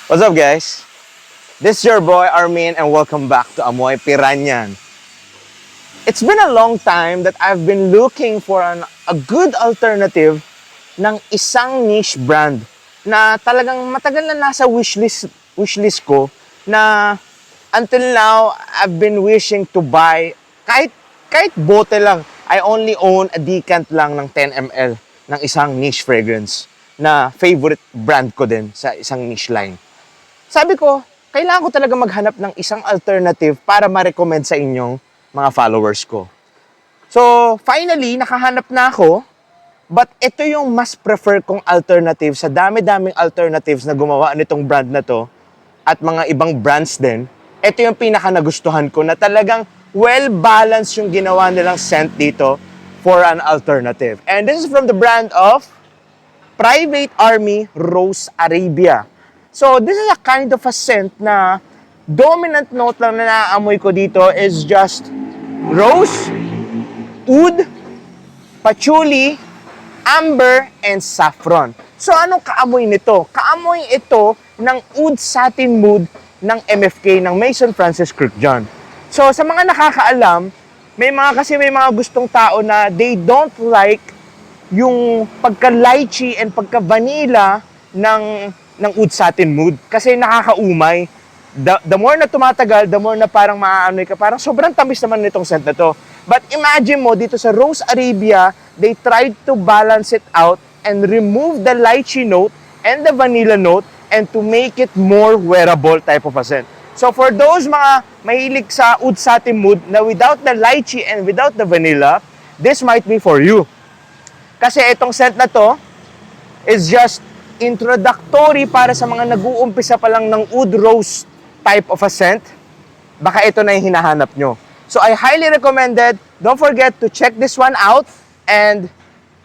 What's up, guys? This is your boy Armin and welcome back to Amoy Piranyan. It's been a long time that I've been looking for a good alternative ng isang niche brand na talagang matagal na nasa wishlist ko na until now I've been wishing to buy kahit bote lang. I only own a decant lang ng 10 ml ng isang niche fragrance na favorite brand ko din sa isang niche line. Sabi ko, kailangan ko talaga maghanap ng isang alternative para ma-recommend sa inyong mga followers ko. So, finally, nakahanap na ako, but ito yung mas prefer kong alternative sa dami-daming alternatives na gumawa nitong brand na to at mga ibang brands din. Ito yung pinaka nagustuhan ko na talagang well-balanced yung ginawa nilang scent dito for an alternative. And this is from the brand of Private Army Rose Arabia. So, this is a kind of a scent na dominant note lang na naamoy ko dito is just rose, oud, patchouli, amber, and saffron. So, anong kaamoy nito? Kaamoy ito ng oud satin mood ng MFK ng Maison Francis Kurkdjian. So, sa mga nakakaalam, may mga gustong tao na they don't like yung pagka-lychee and pagka-vanilla ng oud satin mood kasi nakakaumay. The more na tumatagal, the more na parang maaanoy ka, parang sobrang tamis naman nitong scent na to. But imagine mo, dito sa Rose Arabia, they tried to balance it out and remove the lychee note and the vanilla note and to make it more wearable type of a scent. So for those mga mahilig sa oud satin mood na without the lychee and without the vanilla, this might be for you. Kasi itong scent na to is just introductory para sa mga nag-uumpisa pa lang ng oud rose type of a scent. Baka ito na yung hinahanap nyo. So I highly recommend it. Don't forget to check this one out and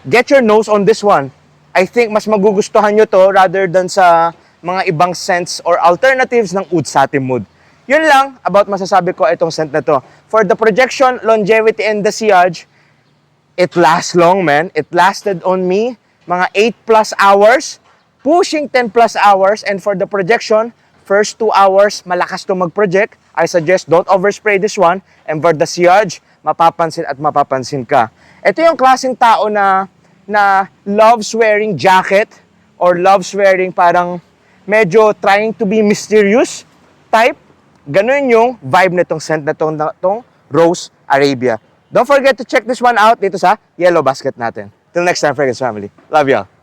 get your nose on this one. I think mas magugustuhan nyo to rather than sa mga ibang scents or alternatives ng oud satin mood. Yun lang about masasabi ko itong scent na to. For the projection, longevity, and the sillage, it lasts long, man. It lasted on me mga 8 plus hours, pushing 10 plus hours, and for the projection, first 2 hours, malakas to mag-project. I suggest don't overspray this one, and for the sillage, mapapansin at mapapansin ka. Ito yung klaseng tao na loves wearing jacket or loves wearing parang medyo trying to be mysterious type. Ganun yung vibe nitong scent na tong Rose Arabia. Don't forget to check this one out dito sa Yellow Basket natin. Till next time, Fragrance Family. Love y'all.